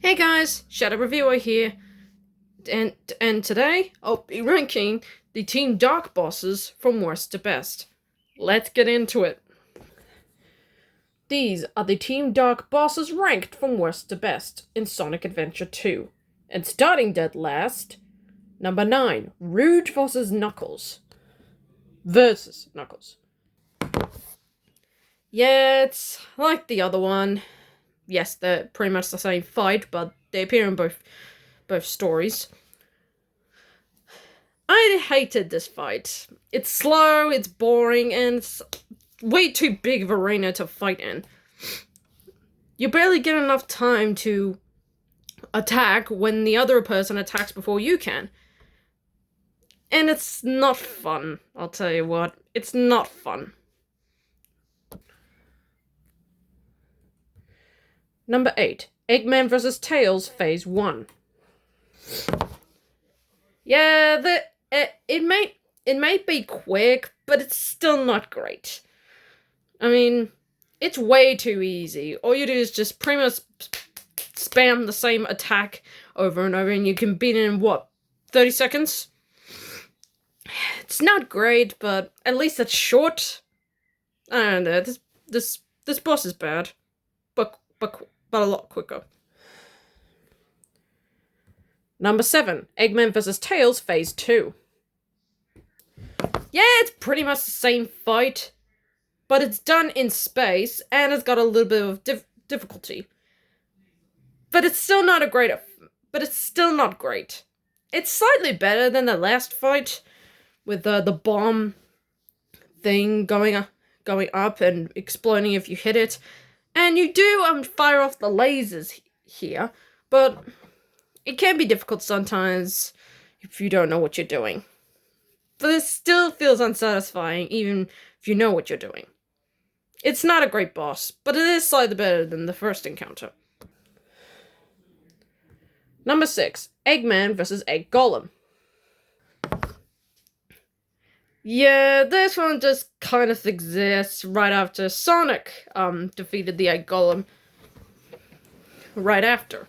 Hey guys, Shadow Reviewer here, and today I'll be ranking the Team Dark bosses from worst to best. Let's get into it. These are the Team Dark bosses ranked from worst to best in Sonic Adventure 2. And starting dead last, number 9, Rouge vs. Knuckles. Versus Knuckles. Yeah, it's like the other one. Yes, they're pretty much the same fight, but they appear in both stories. I hated this fight. It's slow, it's boring, and it's way too big of an arena to fight in. You barely get enough time to attack when the other person attacks before you can. And it's not fun, I'll tell you what. It's not fun. Number 8. Eggman vs. Tails Phase 1. Yeah, it may be quick, but it's still not great. I mean, it's way too easy. All you do is just pretty much spam the same attack over and over, and you can beat it in, what, 30 seconds? It's not great, but at least it's short. I don't know, this boss is bad. But a lot quicker. Number 7, Eggman vs. Tails Phase 2. Yeah, it's pretty much the same fight, but it's done in space, and it's got a little bit of difficulty. But it's still not great. It's slightly better than the last fight, with the bomb thing going up and exploding if you hit it. And you do fire off the lasers here, but it can be difficult sometimes if you don't know what you're doing. But it still feels unsatisfying even if you know what you're doing. It's not a great boss, but it is slightly better than the first encounter. Number 6, Eggman vs. Egg Golem. Yeah, this one just kind of exists right after Sonic defeated the Egg Golem. Right after.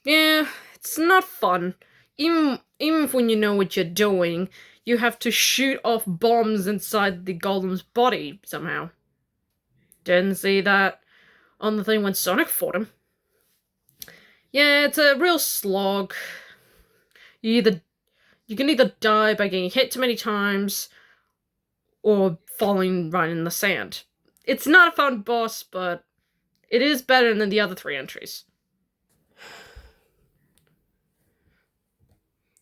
Yeah, it's not fun. Even when you know what you're doing, you have to shoot off bombs inside the Golem's body somehow. Didn't see that on the thing when Sonic fought him. Yeah, it's a real slog. You can either die by getting hit too many times, or falling right in the sand. It's not a fun boss, but it is better than the other 3 entries.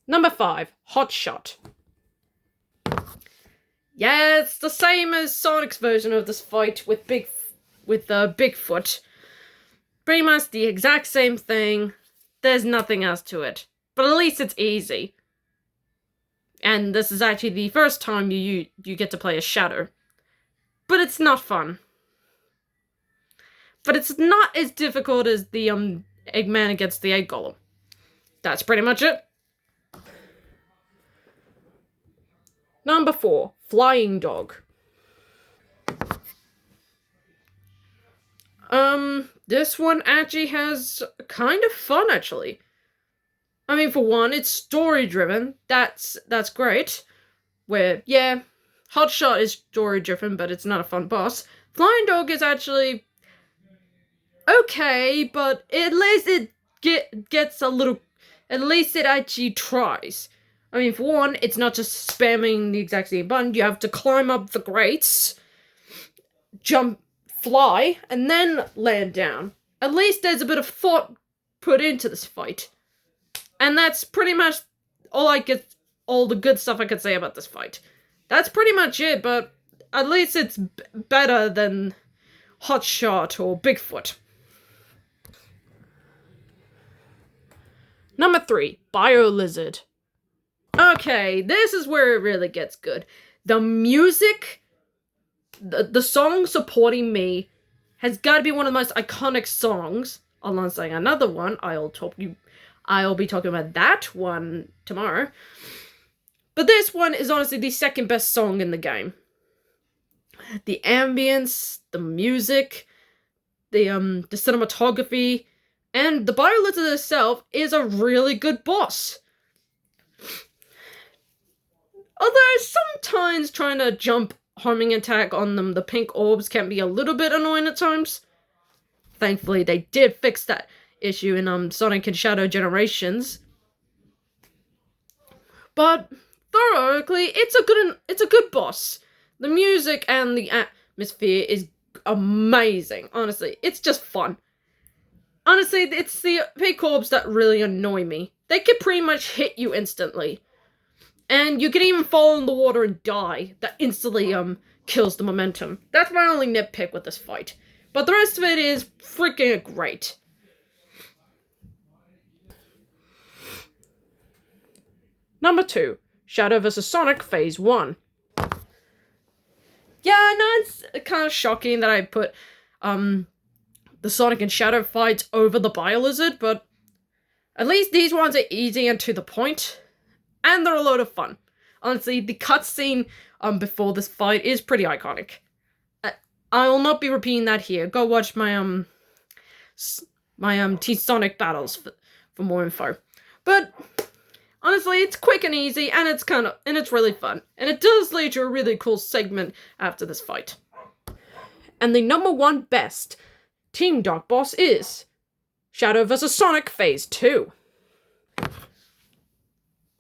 Number 5, Hot Shot. Yeah, it's the same as Sonic's version of this fight with Bigfoot. Pretty much the exact same thing. There's nothing else to it. But at least it's easy. And this is actually the first time you get to play a Shadow. But it's not fun. But it's not as difficult as the Eggman against the Egg Golem. That's pretty much it. Number 4, Flying Dog. This one actually has kind of fun, actually. I mean, for one, it's story-driven. That's great. Where, yeah, Hotshot is story-driven, but it's not a fun boss. Flying Dog is actually okay, but at least it gets a little... At least it actually tries. I mean, for one, it's not just spamming the exact same button. You have to climb up the grates, jump, fly, and then land down. At least there's a bit of thought put into this fight. And that's pretty much all the good stuff I could say about this fight. That's pretty much it, but at least it's better than Hotshot or Bigfoot. Number 3, Bio Lizard. Okay, this is where it really gets good. The music, the song supporting me has got to be one of the most iconic songs. Alongside another one, I'll be talking about that one tomorrow. But this one is honestly the second best song in the game. The ambience, the music, the cinematography, And the Biolizard itself is a really good boss. Although sometimes trying to jump homing attack on them, the pink orbs can be a little bit annoying at times. Thankfully, they did fix that issue in Sonic and Shadow Generations. But theoretically, it's a good boss. The music and the atmosphere is amazing. Honestly, it's just fun. Honestly, it's the pink orbs that really annoy me. They can pretty much hit you instantly. And you can even fall in the water and die. That instantly kills the momentum. That's my only nitpick with this fight. But the rest of it is freaking great. Number 2, Shadow vs. Sonic Phase 1. Yeah, I know it's kind of shocking that I put the Sonic and Shadow fights over the Biolizard, but at least these ones are easy and to the point. And they're a lot of fun. Honestly, the cutscene before this fight is pretty iconic. I will not be repeating that here. Go watch my Team Sonic battles for more info. But honestly, it's quick and easy, and it's really fun. And it does lead to a really cool segment after this fight. And the number 1 best Team Dark boss is Shadow vs. Sonic Phase 2.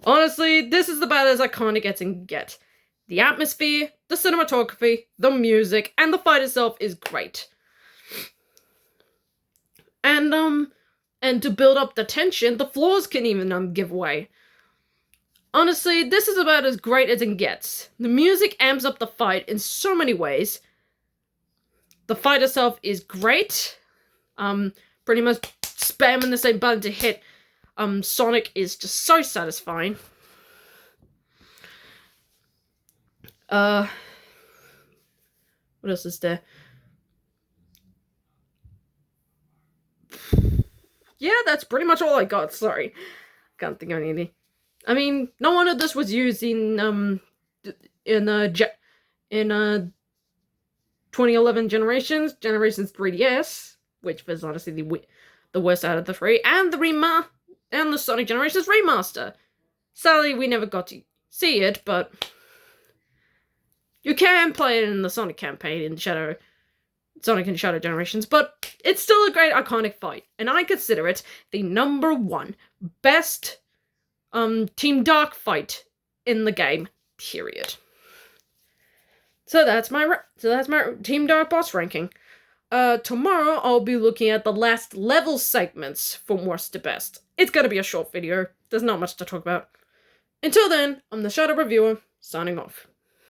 Honestly, this is about as iconic as it can get. The atmosphere, the cinematography, the music, and the fight itself is great. And to build up the tension, the floors can even give way. Honestly, this is about as great as it gets. The music amps up the fight in so many ways. The fight itself is great. Pretty much spamming the same button to hit Sonic is just so satisfying. What else is there? Yeah, that's pretty much all I got, sorry. Can't think of anything. I mean, no one of this was used in 2011 Generations 3DS, which was honestly the worst out of the 3, and the Sonic Generations remaster. Sadly, we never got to see it, but you can play it in the Sonic campaign in Sonic and Shadow Generations, but it's still a great iconic fight, and I consider it the number 1 best Team Dark fight in the game, period. So that's my Team Dark boss ranking. Tomorrow I'll be looking at the last level segments from worst to best. It's gonna be a short video. There's not much to talk about. Until then, I'm the Shadow Reviewer, signing off.